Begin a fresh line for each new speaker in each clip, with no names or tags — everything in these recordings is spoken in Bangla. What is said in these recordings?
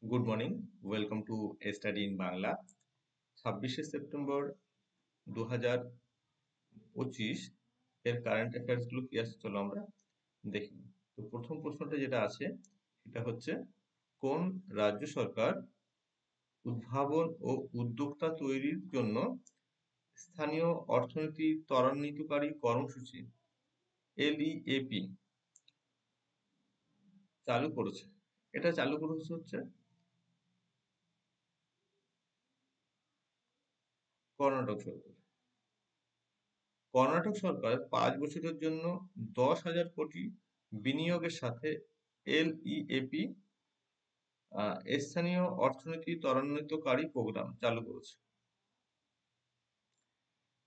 Good morning, welcome to study in Bangla. 26শে সেপ্টেম্বর 2025 এর কারেন্ট অ্যাফেয়ার্স গুলো কি আছে চলো আমরা দেখি। তো প্রথম প্রশ্নটা যেটা আছে সেটা হচ্ছে, কোন রাজ্য সরকার উদ্ভাবন ও উদ্যোক্তা তৈরির জন্য স্থানীয় অর্থনীতি ত্বরান্বিতকারী কর্মসূচি LEAP চালু করেছে? এটা চালু করেছে হচ্ছে কর্ণাটক সরকার। কর্ণাটক সরকার 5 বছরের জন্য 10,000 কোটি বিনিয়োগের সাথে LEAP স্থানীয় অর্থনীতি ত্বরান্বিতকারী প্রোগ্রাম চালু করেছে।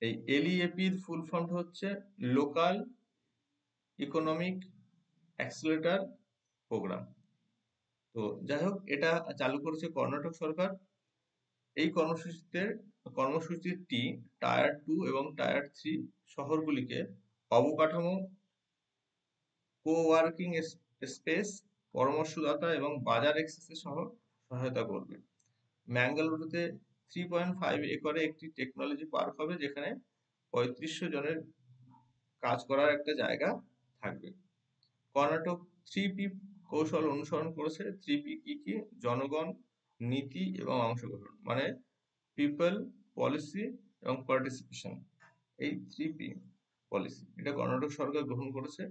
এই LEAP-র ফুল ফর্ম হচ্ছে লোকাল ইকোনমিক অ্যাক্সিলারেটর প্রোগ্রাম। তো যাই হোক, এটা চালু করেছে কর্ণাটক সরকার। এই কর্মসূচিটি টায়ার 2 এবং টায়ার 3 শহরগুলিকে অবকাঠামো, কো-ওয়ার্কিং স্পেস, পরামর্শদাতা এবং বাজার অ্যাক্সেসে সহ সহায়তা করবে। ম্যাঙ্গালুরুতে 3.5 একরে একটি টেকনোলজি পার্ক হবে, যেখানে 3500 জনের কাজ করার একটা জায়গা থাকবে। কর্ণাটক 3P কৌশল অনুসরণ করেছে। 3P কি কি? জনগণ, নীতি এবং অংশগ্রহণ, মানে পিপল, পলিসি এবং পার্টিসিপেশন। এই 3P পলিসি এটা কর্ণাটক সরকার গ্রহণ করেছে,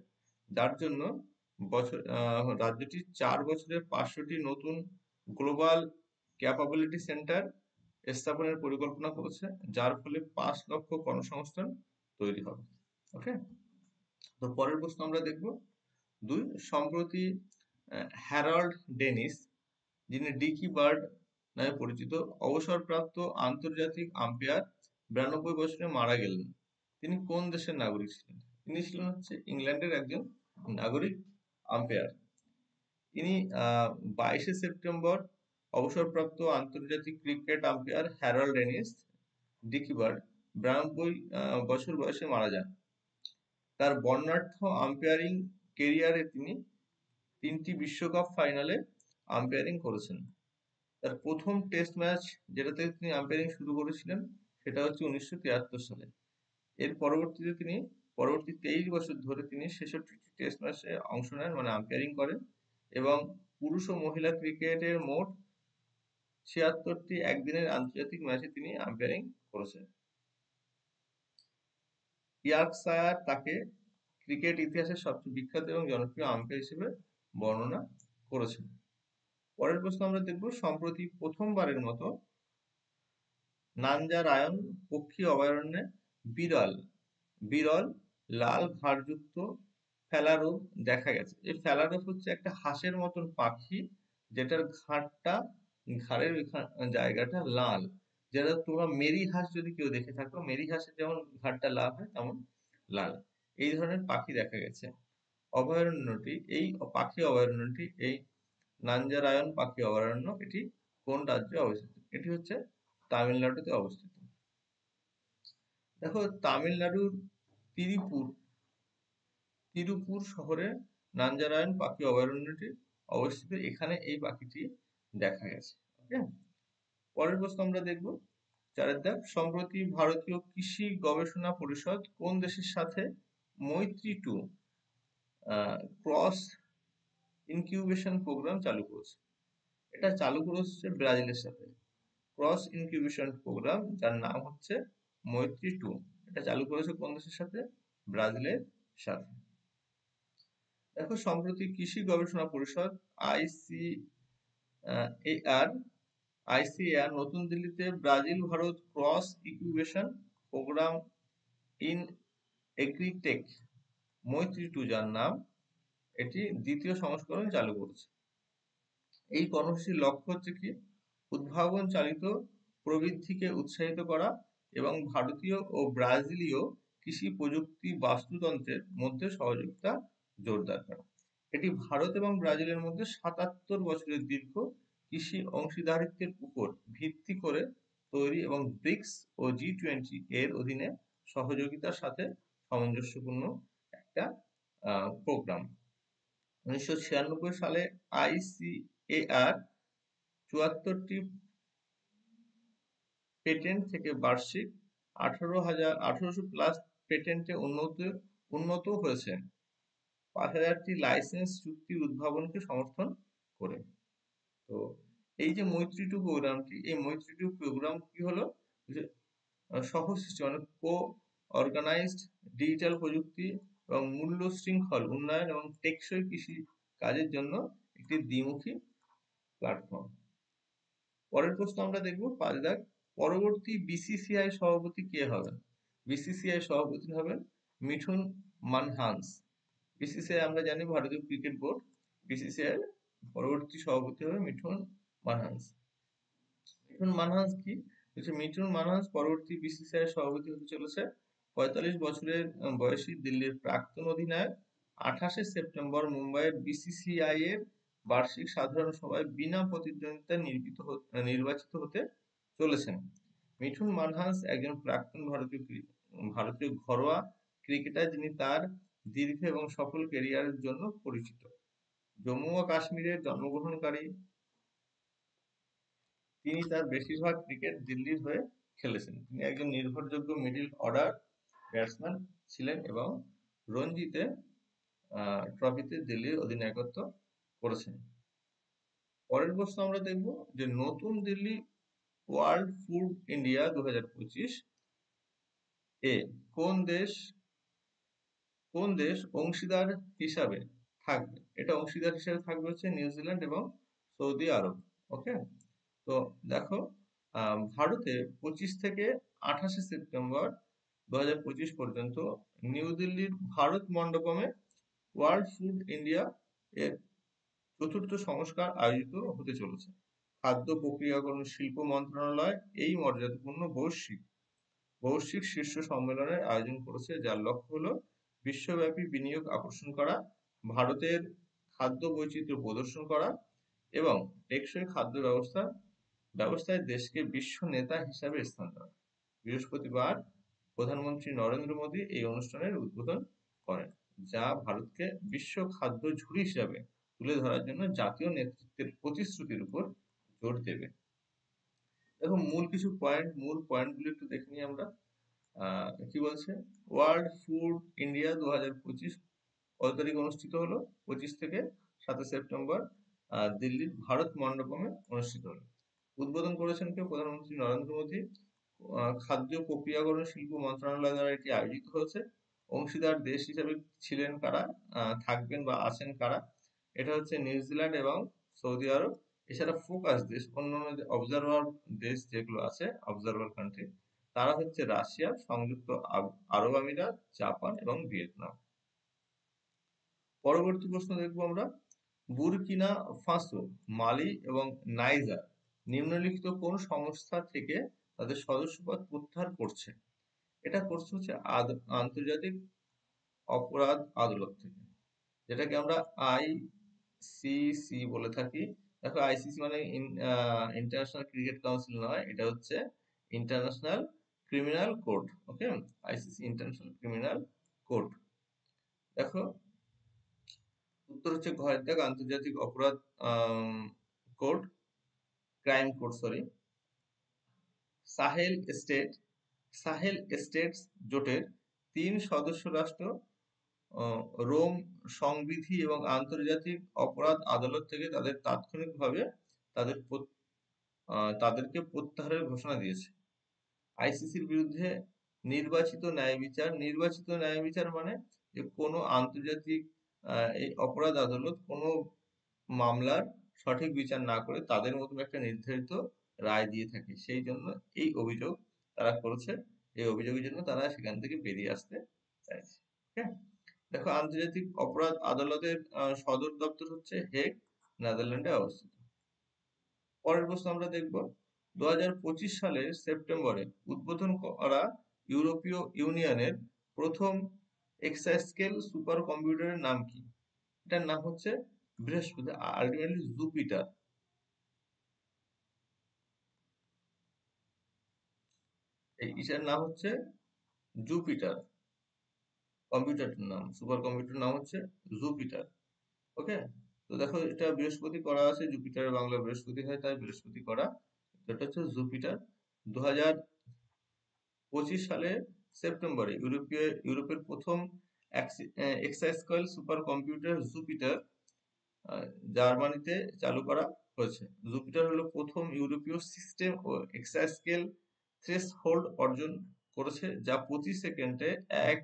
যার জন্য রাজ্যটি 4 বছরে 500টি নতুন গ্লোবাল ক্যাপাবিলিটি সেন্টার স্থাপনের পরিকল্পনা করেছে, যার ফলে 5 লক্ষ কর্মসংস্থান তৈরি হবে। ওকে, তো পরের প্রশ্ন আমরা দেখব 2। সম্প্রতি হ্যারল্ড ডেনিস, যিনি ডিকি বার্ড নামে পরিচিত, অবসরপ্রাপ্ত আন্তর্জাতিক আম্পায়ার, 92 বছরে মারা গেলেন। তিনি কোন দেশের নাগরিক ছিলেন? তিনি ছিলেন হচ্ছে ইংল্যান্ডের একজন নাগরিক আম্পায়ার। তিনি 22শে সেপ্টেম্বর অবসরপ্রাপ্ত আন্তর্জাতিক cricket umpire Harold Dennis Dickie Bird 92 বছর বয়সে মারা যান। তার বর্ণাঢ্য আম্পায়ারিং কেরিয়ারে তিনি 3টি বিশ্বকাপ ফাইনালে আম্পায়ারিং করেছেন। তার প্রথম টেস্ট ম্যাচ যেটাতে তিনি আম্পায়ারিং শুরু করেছিলেন সেটা হচ্ছে 1973 সালে। এর পরবর্তীতে তিনি পরবর্তী 23 বছর ধরে তিনি 66টি টেস্ট ম্যাচে অংশ নেন, মানে আম্পায়ারিং করেন, এবং পুরুষ ও মহিলা ক্রিকেটের মোট 76টি একদিনের আন্তর্জাতিক ম্যাচে তিনি আম্পায়ারিং করেছেন। ইয়র্কশায়ার তাকে ক্রিকেট ইতিহাসের সবচেয়ে বিখ্যাত এবং জনপ্রিয় আম্পায়ার হিসেবে বর্ণনা করেছেন। পরের প্রশ্ন আমরা দেখব, সম্প্রতি প্রথমবারের মতো নাঞ্জারায়ন পক্ষী অভয়ারণ্যে বিরল বিরল লাল ঘাড়যুক্ত ফেলারোপ দেখা গেছে। এই ফেলারোপ হচ্ছে একটা হাঁসের মতন পাখি, যেটার ঘাড়ের জায়গাটা লাল। যেটা তোমরা মেরি হাঁস যদি কেউ দেখে থাকো, মেরি হাঁসের যেমন ঘাড়টা লাল হয় তেমন লাল। এই ধরনের পাখি দেখা গেছে। এই পাখি অভয়ারণ্যটি, এই নাঞ্জারায়ন পাখি অভয়ারণ্য, এটি কোন রাজ্যে অবস্থিত? এটি হচ্ছে তামিলনাড়ুতে অবস্থিত। দেখো, তামিলনাড়ুর তিরুপুর তিরুপুর শহরে নাঞ্জারায়ন পাখি অভয়ারণ্যটি অবস্থিত। এখানে এই পাখিটি দেখা গেছে। ওকে, পরের প্রশ্ন আমরা দেখব 4 দাগ। সম্প্রতি ভারতীয় কৃষি গবেষণা পরিষদ কোন দেশের সাথে মৈত্রী 2 ক্রস ইনকিউবেশন প্রোগ্রাম চালু করেছে? এটা চালু করেছে ব্রাজিলের সাথে। ক্রস ইনকিউবেশন প্রোগ্রাম, যার নাম হচ্ছে মৈত্রী 2, এটা চালু করেছে কোন দেশের সাথে? ব্রাজিলের সাথে। দেখো, সম্প্রতি কৃষি গবেষণা পরিষদ আইসিএআর আইসিএআর নতুন দিল্লিতে Brazil Bharat cross incubation program in agritech Maitri 2, যার নাম, এটি দ্বিতীয় সংস্করণ চালু করেছে। এই কর্মসূচির লক্ষ্য হচ্ছে কি? উদ্ভাবন চালিত প্রবৃদ্ধিকে উৎসাহিত করা এবং ভারতীয় ও ব্রাজিলীয় কৃষি প্রযুক্তি বাস্তুতন্ত্রের মধ্যে সহযোগিতা জোরদার করা। এটি ভারত এবং ব্রাজিলের মধ্যে 77 বছরের দীর্ঘ কৃষি অংশীদারিত্বের উপর ভিত্তি করে তৈরি এবং ব্রিক্স ও G20 এর অধীনে সহযোগিতার সাথে সামঞ্জস্যপূর্ণ একটা প্রোগ্রাম। 1996 সালে আইসিএআর 74টি পেটেন্ট থেকে বার্ষিক 1800 প্লাস পেটেন্টে উন্নত হয়েছে 5000টি লাইসেন্স চুক্তির উদ্ভাবনকে সমর্থন করে। তো এই যে মৈত্রী টু প্রোগ্রামটি, এই মৈত্রী টু প্রোগ্রাম কি হলো, যে সহ-সৃষ্টি মানে অর্গানাইজড ডিজিটাল প্রযুক্তি এবং মূল্য শৃঙ্খল উন্নয়ন এবং টেকসই কৃষি কাজের জন্য একটি দ্বিমুখী প্ল্যাটফর্ম। পরের প্রশ্ন আমরা দেখব 5 দাগ, পরবর্তী বিসিসিআই সভাপতি কে হবেন? বিসিসিআই সভাপতি হবেন মিঠুন মানহান্স। বিসিসিআই আমরা জানি ভারতীয় ক্রিকেট বোর্ড, বিসিসিআই পরবর্তী সভাপতি হবে মিঠুন মানহান্স। মিঠুন মানহান্স কি? মিঠুন মানহান্স পরবর্তী বিসিসিআই সভাপতি হতে চলেছে 45 বছরের বয়সী দিল্লির প্রাক্তন অধিনায়ক। 28শে সেপ্টেম্বর মুম্বাইয়ের বিসিসিআই এর বার্ষিক সাধারণ সভায় বিনা প্রতিদ্বন্দ্বিতায় নির্বাচিত হতে চলেছেন। মিঠুন মানহান্স একজন প্রাক্তন ভারতীয় ঘরোয়া ক্রিকেটার, যিনি তার দীর্ঘ এবং সফল ক্যারিয়ারের জন্য পরিচিত। জম্মু ও কাশ্মীরের জন্মগ্রহণকারী তিনি তার বেশিরভাগ ক্রিকেট দিল্লির হয়ে খেলেছেন। তিনি একজন নির্ভরযোগ্য মিডল অর্ডার ব্যাটসম্যান ছিলেন এবং রঞ্জিতে ট্রফিতে দিল্লির অধিনায়কত্ব করেছেন। পরের প্রশ্ন আমরা দেখব যে নতুন দিল্লি ওয়ার্ল্ড ফুড ইন্ডিয়া 2025 এ কোন দেশ অংশীদার হিসাবে থাকবে? এটা অংশীদার হিসাবে থাকবে হচ্ছে নিউজিল্যান্ড এবং সৌদি আরব। ওকে, তো দেখো ভারতে 25 থেকে 28শে সেপ্টেম্বর 2025 পর্যন্ত নিউ দিল্লির ভারত মণ্ডপমে ওয়ার্ল্ড ফুড ইন্ডিয়া এর চতুর্থ সংস্কার আয়োজিত হতে চলেছে। খাদ্য প্রক্রিয়াকরণ শিল্প মন্ত্রণালয় এই মর্যাদাপূর্ণ বৈশ্বিক শীর্ষ সম্মেলনের আয়োজন করেছে, যার লক্ষ্য হলো বিশ্বব্যাপী বিনিয়োগ আকর্ষণ করা, ভারতের খাদ্য বৈচিত্র্য প্রদর্শন করা এবং টেকসই খাদ্য ব্যবস্থায় দেশকে বিশ্ব নেতা হিসাবে স্থান দেওয়া। বৃহস্পতিবার প্রধানমন্ত্রী নরেন্দ্র মোদী এই অনুষ্ঠানের উদ্বোধন করেন, যা ভারতকে বিশ্ব খাদ্য ঝুড়ি হিসাবে তুলে ধরার জন্য জাতীয় নেতৃত্বের প্রতিশ্রুতির উপর জোর দেবে। দেখো মূল পয়েন্টগুলো একটু দেখে নিই আমরা। কি বলছে, ওয়ার্ল্ড ফুড ইন্ডিয়া 2025 কত তারিখ অনুষ্ঠিত হলো? 25 থেকে 27 সেপ্টেম্বর দিল্লির ভারত মণ্ডপমে অনুষ্ঠিত হলো। উদ্বোধন করেছেন কে? প্রধানমন্ত্রী নরেন্দ্র মোদী। খাদ্য প্রক্রিয়াকরণ শিল্প মন্ত্রণালয় দ্বারা এটি আয়োজিত হয়েছে। অংশীদার দেশ হিসেবে ছিলেন কারা, থাকবেন বা আছেন কারা? এটা হচ্ছে নিউজিল্যান্ড এবং সৌদি আরব। এছাড়া ফোকাস দেশ, অন্যান্য অবজারভার দেশ যেগুলো আছে, অবজারভার কান্ট্রি, তারা হচ্ছে রাশিয়া, সংযুক্ত আরব আমিরাত, জাপান এবং ভিয়েতনাম। পরবর্তী প্রশ্ন দেখবো আমরা, বুরকিনা ফাসো, মালি এবং নাইজার নিম্নলিখিত কোন সংস্থা থেকে তাদের সদস্যপদ প্রত্যাহার করছে? এটা করছে হচ্ছে আন্তর্জাতিক অপরাধ আদালত থেকে, যেটাকে আমরা আইসিসি বলে থাকি। দেখো আইসিসি মানে ইন্টারন্যাশনাল ক্রিকেট কাউন্সিল নয়, এটা হচ্ছে ইন্টারন্যাশনাল ক্রিমিনাল কোর্ট। ওকে, আইসিসি ইন্টারন্যাশনাল ক্রিমিনাল কোর্ট। দেখো উত্তর হচ্ছে ঘয়ের দাগ, আন্তর্জাতিক অপরাধ কোর্ট, ক্রাইম কোর্ট সরি। সাহেল স্টেটস জোটের 3 সদস্য রাষ্ট্র রোম সংবিধি এবং আন্তর্জাতিক অপরাধ আদালত থেকে তাদের তাৎক্ষণিকভাবে তাদেরকে প্রত্যাহারের ঘোষণা দিয়েছে। আইসিসির বিরুদ্ধে নির্বাচিত ন্যায় বিচার মানে যে কোনো আন্তর্জাতিক এই অপরাধ আদালত কোনো মামলার সঠিক বিচার না করে তাদের মতন একটা নির্ধারিত রায় দিয়ে থাকে, সেই জন্য এই অভিযোগ তারা করেছে। এই অভিযোগের জন্য তারা সেখান থেকে বেরিয়ে আসতে চাইছে। দেখো আন্তর্জাতিক অপরাধ আদালতের সদর দপ্তর হচ্ছে হেগ, নেদারল্যান্ডে অবস্থিত। পরের প্রশ্ন আমরা দেখব, 2025 সালের সেপ্টেম্বরে উদ্বোধন করা ইউরোপীয় ইউনিয়নের প্রথম এক্সাস্কেল সুপার কম্পিউটারের নাম কি? এটার নাম হচ্ছে বৃহস্পতি, আলটিমেটলি জুপিটার। এটার নাম হচ্ছে জুপিটার, কম্পিউটারটার নাম, সুপার কম্পিউটার নাম হচ্ছে জুপিটার। ওকে, তো দেখো এটা বৃহস্পতি করা আছে, জুপিটারের বাংলা বৃহস্পতি হয় তাই বৃহস্পতি করা। এটা হচ্ছে জুপিটার। 2025 সালে সেপ্টেম্বরে ইউরোপের প্রথম এক্সাস্কেল সুপার কম্পিউটার জুপিটার আহ, জার্মানিতে চালু করা হয়েছে। জুপিটার হলো প্রথম ইউরোপীয় সিস্টেম ও এক্সাস্কেল থ্রেশহোল্ড অর্জন করেছে, যা প্রতি সেকেন্ডে 1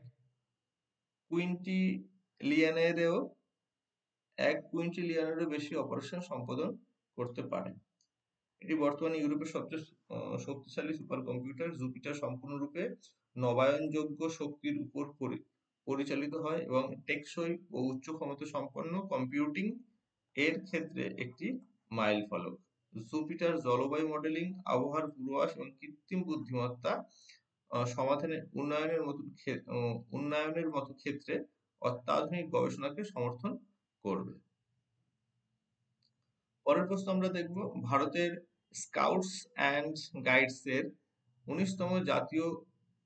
কুইন্টিলিয়নেরও 1 কুইন্টিলিয়নেরও বেশি অপারেশন সম্পাদন করতে পারে। এটি বর্তমানে ইউরোপের সবচেয়ে শক্তিশালী সুপার কম্পিউটার। জুপিটার সম্পূর্ণরূপে নবায়নযোগ্য শক্তির উপর পরিচালিত হয় এবং টেকসই ও উচ্চ ক্ষমতা সম্পন্ন কম্পিউটিং এর ক্ষেত্রে একটি মাইলফলক। জুপিটার জলবায়ু মডেলিং, আবহাওয়ার পূর্বাভাস এবং কৃত্রিম বুদ্ধিমত্তা সমাধানের উন্নয়নের মতো ক্ষেত্রে অত্যাধুনিক গবেষণাকে সমর্থন করবে। পরের প্রশ্ন আমরা দেখব, ভারতের স্কাউটস অ্যান্ড গাইডস এর 19তম জাতীয়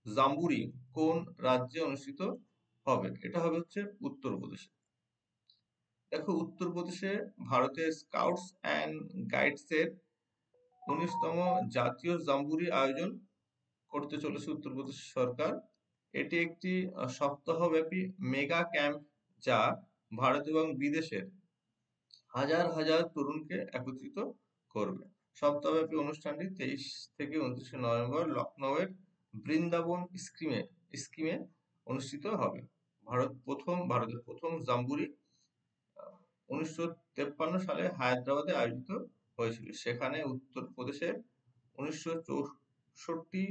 জাম্বুরি কোন রাজ্যে অনুষ্ঠিত হবে? এটা হবে হচ্ছে উত্তরপ্রদেশে। দেখো উত্তরপ্রদেশে ভারতের স্কাউটস অ্যান্ড গাইডস এর 19তম জাতীয় জাম্বুরি আয়োজন করতে চলেছে উত্তরপ্রদেশ সরকার। এটি একটি সপ্তাহব্যাপী মেগা ক্যাম্প যা ভারত এবং বিদেশের হাজার হাজার তরুণকে একত্রিত করবে। সপ্তাহব্যাপী অনুষ্ঠানটি 23 থেকে 29 নভেম্বর লখনৌয়ের বৃন্দাবন স্কিমে অনুষ্ঠিত হবে। ভারতের প্রথম জাম্বুরি 1953 সালে হায়দ্রাবাদে আয়োজিত হয়েছিল। সেখানে উত্তরপ্রদেশের 1964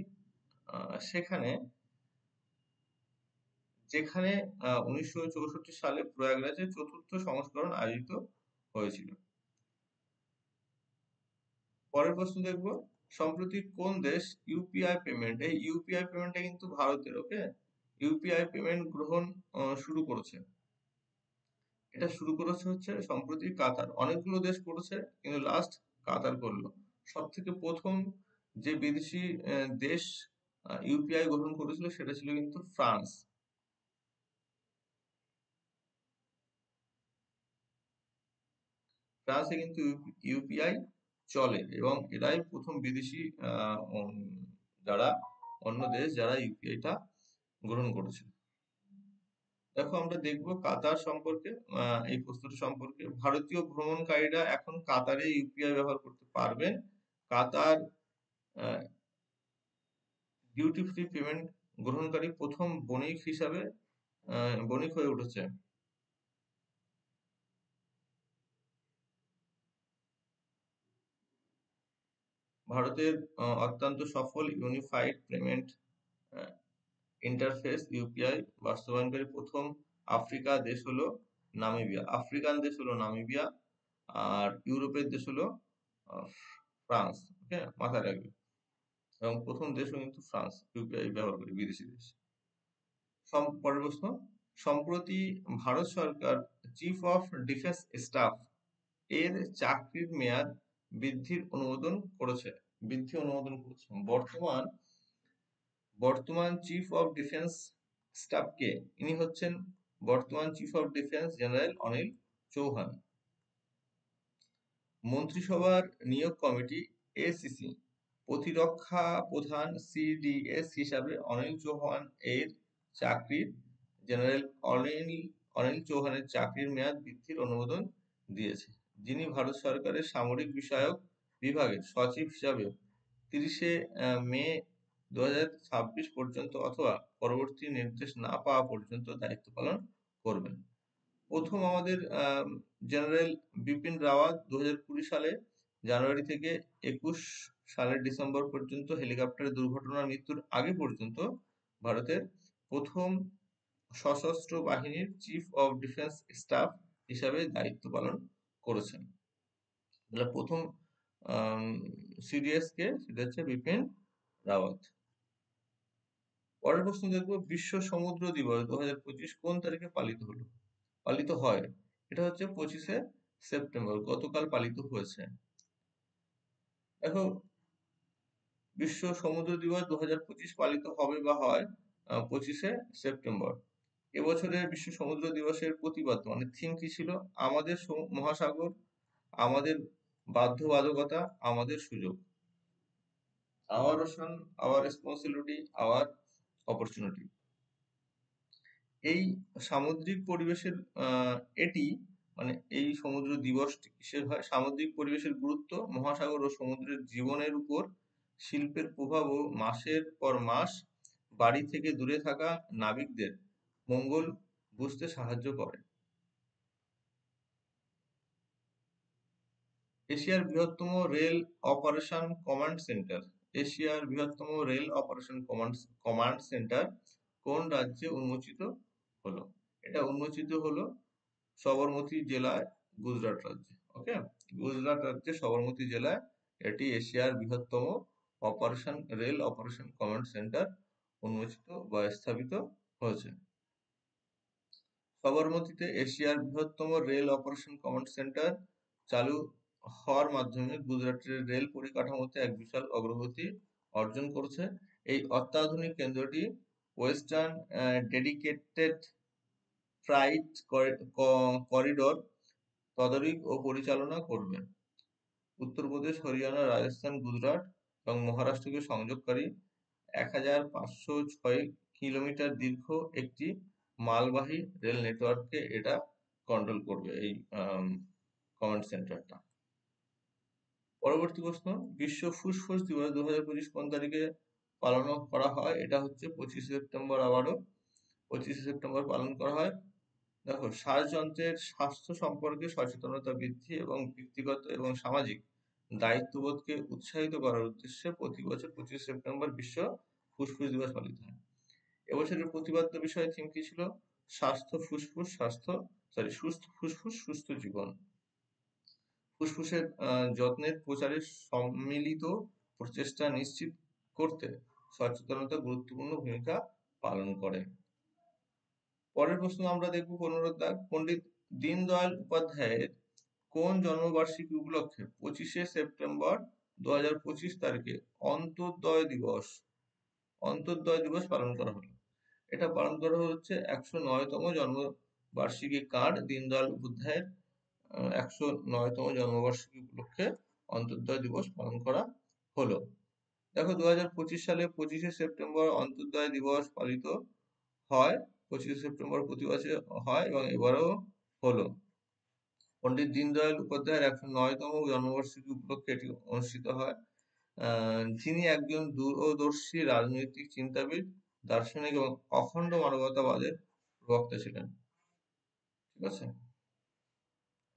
সেখানে যেখানে 1964 সালে প্রয়াগরাজে চতুর্থ সংস্করণ আয়োজিত হয়েছিল। পরের প্রশ্ন দেখব, সম্প্রতি কোন দেশ ইউপিআই পেমেন্ট, এই ইউপিআই পেমেন্টটা কিন্তু ভারতের, ওকে, ইউপিআই পেমেন্ট গ্রহণ শুরু করেছে। এটা শুরু করেছে হচ্ছে সম্প্রতি কাতার। অনেকগুলো দেশ করেছে কিন্তু লাস্ট কাতার করলো। সব থেকে প্রথম যে বিদেশি দেশ ইউপিআই গ্রহণ করেছিল সেটা ছিল কিন্তু ফ্রান্স। ফ্রান্সে কিন্তু ইউপিআই চলে এবং এরাই প্রথম বিদেশি যারা অন্য দেশ যারা ইউপিআইটা গ্রহণ করেছে। দেখো আমরা দেখব কাতার সম্পর্কে, এই প্রশ্নটা সম্পর্কে। ভারতীয় ভ্রমণকারীরা এখন কাতারে ইউপিআই ব্যবহার করতে পারবেন। কাতার ডিউটি ফ্রি পেমেন্ট গ্রহণকারী প্রথম বণিক হয়ে উঠেছে। ভারতের অত্যন্ত সফল ইউনিফাইড পেমেন্ট ইন্টারফেস ইউপিআই বাস্তবায়নকারী প্রথম আফ্রিকান দেশ হলো নামিবিয়া, আর ইউরোপের দেশ হলো ফ্রান্স, ওকে, মাথায় রাখবে। এবং প্রথম দেশও কিন্তু ফ্রান্স ইউপিআই ব্যবহার করে, বিদেশি দেশ। পরের প্রশ্ন, সম্প্রতি ভারত সরকার চিফ অফ ডিফেন্স স্টাফ এর চাকরির মেয়াদ বৃদ্ধি অনুমোদন করেছে। বর্তমান চিফ অফ ডিফেন্স স্টাফ কে? ইনি হচ্ছেন বর্তমান chief of defence general Anil Chauhan. মন্ত্রিসভার নিয়োগ কমিটি এসিসি প্রতিরক্ষা প্রধান সিডিএস হিসাবে অনিল চৌহান এর চাকরির জেনারেল অনিল চৌহানের চাকরির মেয়াদ বৃদ্ধির অনুমোদন দিয়েছে, যিনি ভারত সরকারের সামরিক বিষয়ক বিভাগের সচিব হিসাবে 30শে মে 2026 পর্যন্ত অথবা পরবর্তী নির্দেশ না পাওয়া পর্যন্ত দায়িত্ব পালন করবেন। প্রথম আমাদের জেনারেল বিপিন রাওয়াত 2020 সালে জানুয়ারি থেকে 21 সালের ডিসেম্বর পর্যন্ত হেলিকপ্টারে দুর্ঘটনার মৃত্যুর আগে পর্যন্ত ভারতের প্রথম সশস্ত্র বাহিনীর চিফ অফ ডিফেন্স স্টাফ হিসাবে দায়িত্ব পালন করেছেন। তাহলে প্রথম সিডিএস কে? সেটা হচ্ছে বিপিন রাওয়াত। পরের প্রশ্ন দেখবো, বিশ্ব সমুদ্র দিবস 2025 কোন তারিখে পালিত হয়? এটা হচ্ছে 25শে সেপ্টেম্বর, গতকাল পালিত হয়েছে। দেখো বিশ্ব সমুদ্র দিবস 2025 পালিত হবে বা হয় 25শে সেপ্টেম্বর। এবছরের বিশ্ব সমুদ্র দিবসের প্রতিপাদ্য মানে থিম কি ছিল? আমাদের মহাসাগর, আমাদের বাধ্যবাধকতা, আমাদের সুযোগ। Our ocean, our responsibility, our opportunity. এই সামুদ্রিক পরিবেশের এটি মানে এই সমুদ্র দিবসটি কিসের হয়? সামুদ্রিক পরিবেশের গুরুত্ব, মহাসাগর ও সমুদ্রের জীবনের উপর শিল্পের প্রভাব ও মাসের পর মাস বাড়ি থেকে দূরে থাকা নাবিকদের মঙ্গল বুঝতে সাহায্য করে। এশিয়ার বৃহত্তম রেল অপারেশন কমান্ড সেন্টার। এশিয়ার বৃহত্তম রেল অপারেশন কমান্ড সেন্টার কোন রাজ্যে উন্মোচিত হলো? এটা উন্মোচিত হলো সবরমতী জেলায়, গুজরাট রাজ্যে। ওকে, গুজরাট রাজ্যের সবরমতী জেলায় এটি এশিয়ার বৃহত্তম রেল অপারেশন কমান্ড সেন্টার উন্মোচিত বা স্থাপিত হয়েছে। সবরমতীতে এশিয়ার বৃহত্তম রেল অপারেশন কমান্ড সেন্টার চালু হওয়ার মাধ্যমে গুজরাটের রেল পরিকাঠামোতে এক বিশাল অগ্রগতি অর্জন করেছে। এই অত্যাধুনিক কেন্দ্রটি ওয়েস্টার্ন ডেডিকেটেড ফ্রাইট করিডোর তদারকি ও পরিচালনা করবে। উত্তরপ্রদেশ, হরিয়ানা, রাজস্থান, গুজরাট এবং মহারাষ্ট্রকে সংযোগকারী 1506 কিলোমিটার দীর্ঘ একটি মালবাহী রেল নেটওয়ার্ককে এটা কন্ট্রোল করবে, এই কমান্ড সেন্টারটা। পরবর্তী প্রশ্ন, বিশ্ব ফুসফুস দিবস 2025 কোন তারিখে পালন করা হয়? এটা হচ্ছে 25শে সেপ্টেম্বর। আবারও 25শে সেপ্টেম্বর পালন করা হয়। দেখো, শ্বাসযন্ত্রের স্বাস্থ্য সম্পর্কে সচেতনতা বৃদ্ধি এবং ব্যক্তিগত এবং সামাজিক দায়িত্ববোধকে উৎসাহিত করার উদ্দেশ্যে প্রতি বছর 25 সেপ্টেম্বর বিশ্ব ফুসফুস দিবস পালিত হয়। এবছরের প্রতিপাদ্য বিষয় থিম কি ছিল? সুস্থ ফুসফুস সুস্থ জীবন। ফুসফুসের যত্নের প্রচারের সম্মিলিত প্রচেষ্টা নিশ্চিত করতে সচেতনতা গুরুত্বপূর্ণ ভূমিকা পালন করে। পরের প্রশ্ন আমরা দেখব 15 দাগ, পণ্ডিত দীনদয়াল উপাধ্যায়ের কোন জন্মবার্ষিকী উপলক্ষে 25শে সেপ্টেম্বর 2025 তারিখে অন্তর্দয় দিবস পালন করা হলো? এটা পালন করা হচ্ছে 109তম জন্মবার্ষিকী কার্ড দীনদয়াল উপাধ্যায়ের 109তম জন্মবার্ষিকী উপলক্ষে অন্তর্দয় দিবস পালন করা হলো। দেখো, 2025 সালে 25শে সেপ্টেম্বর অন্তর্দয় দিবস পালিত হয়। 25শে সেপ্টেম্বর প্রতি বছর হয় এবং এবারও হলো। পণ্ডিত দীনদয়াল উপাধ্যায়ের 109তম জন্মবার্ষিকী উপলক্ষে এটি অনুষ্ঠিত হয়। যিনি একজন দূরদর্শী রাজনৈতিক চিন্তাবিদ, দার্শনিক এবং অখণ্ড মানবতাবাদের প্রবক্তা ছিলেন। ঠিক আছে।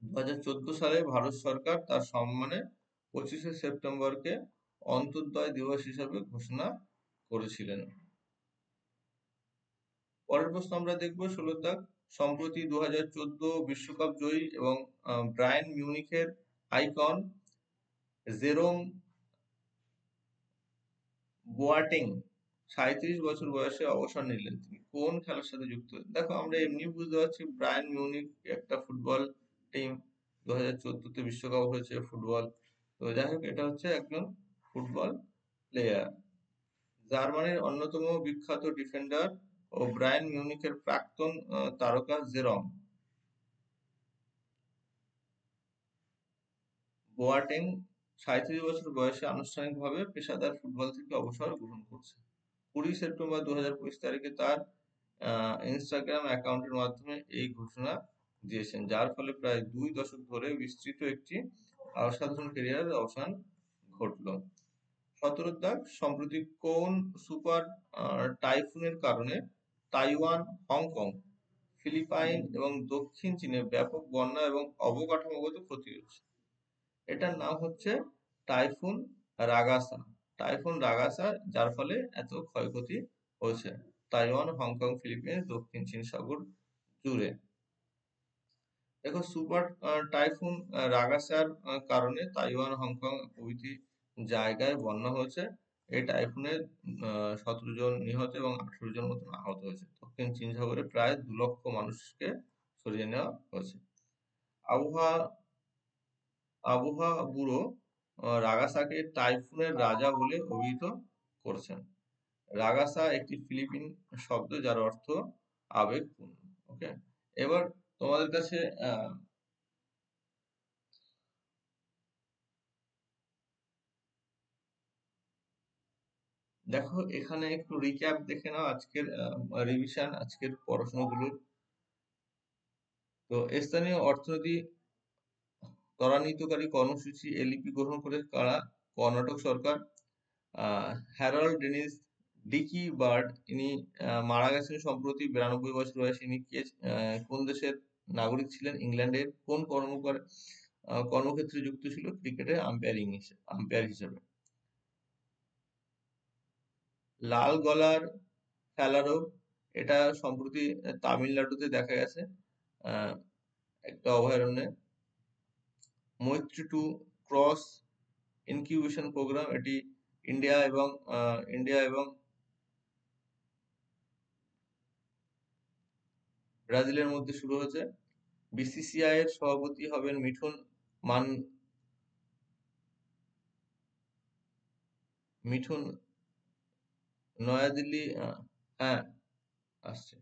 2014 সালে ভারত সরকার তার সম্মানে 25শে সেপ্টেম্বরকে অন্তর্দয় দিবস হিসাবে ঘোষণা করেছিলেন। পরের প্রশ্ন আমরা দেখব 16 দাগ, সম্প্রতি 2014 বিশ্বকাপ জয়ী এবং বায়ার্ন মিউনিখের আইকন জেরোম বোয়াটেং 37 বছর বয়সে অবসর নিলেন। তিনি কোন খেলার সাথে যুক্ত? দেখো, আমরা এমনি বুঝতে পারছি বায়ার্ন মিউনিখ একটা ফুটবল টিম, 2014-তে বিশ্বকাপ হয়েছে ফুটবল। তো যাই হোক, এটা হচ্ছে একজন ফুটবল প্লেয়ার। জার্মানির অন্যতম বিখ্যাত ডিফেন্ডার ও বায়ার্ন মিউনিখের প্রাক্তন তারকা জেরম বোয়াটেং 37 বছর বয়সে আনুষ্ঠানিকভাবে পেশাদার ফুটবল থেকে অবসর গ্রহণ করছে। 20 সেপ্টেম্বর 2025 তারিখে তার ইনস্টাগ্রাম অ্যাকাউন্টের মাধ্যমে এই ঘোষণা দিয়েছেন, যার ফলে প্রায় 2 দশক ধরে বিস্তৃত একটি অসাধারণ ক্যারিয়ারের অবসান ঘটল। 17 দাগ, সম্প্রতি কোন সুপার টাইফুনের কারণে তাইওয়ান, হংকং, ফিলিপাইন এবং দক্ষিণ চীনে ব্যাপক বন্যা এবং অবকাঠামোগত ক্ষতি হচ্ছে? এটার নাম হচ্ছে টাইফুন রাগাসা। টাইফুন রাগাসা, যার ফলে এত ক্ষয়ক্ষতি হয়েছে তাইওয়ান, হংকং, ফিলিপিন্স, দক্ষিণ চীন সাগর জুড়ে। দেখো, সুপার টাইফুন রাগাসার কারণে তাইওয়ান, হংকং প্রভৃতি জায়গায় বন্যা হয়েছে। এই টাইফুনে 17 জন নিহত এবং 18 জন মতন আহত হয়েছে। দক্ষিণ চীন সাগরে প্রায় 2 লক্ষ মানুষকে সরিয়ে নেওয়া হয়েছে। আবহাওয়া আবহাওয়া ব্যুরো রাগাসাকে টাইফুনের রাজা বলে অভিহিত করেছেন। রাগাসা একটি ফিলিপিন শব্দ যার অর্থ আবেগপূর্ণ। ওকে, এবার তোমাদের কাছে আহ, দেখো এখানে একটু রিক্যাপ দেখে নাও আজকের রিভিশন আজকের পড়াশোনাগুলোর। তো স্থানীয় অর্থনীতি ত্বরান্বিতকারী কর্মসূচি এলইপি গ্রহণ করে কারা? কর্ণাটক সরকার। হ্যারল্ড ডেনিস ডিকি বার্ড, ইনি মারা গেছেন সম্প্রতি 92 বছর বয়সে। ইনি কে কোন দেশের নাগরিক ছিলেন? ইংল্যান্ডের। কোন কর্মক্ষেত্রে যুক্ত ছিল? ক্রিকেটে আম্পায়ার হিসেবে। লাল গলার ফেলা রোগ, এটা সম্প্রতি তামিলনাড়ুতে দেখা গেছে আহ, একটা অভয়ারণ্যে। মৈত্রী টু ক্রস ইনকিউবেশন প্রোগ্রাম, এটি ইন্ডিয়া এবং ব্রাজিলের মধ্যে শুরু হয়েছে। বিসিসিআই এর সভাপতি হবেন মান মিঠুন নয়াদিল্লি। হ্যাঁ, আসছে।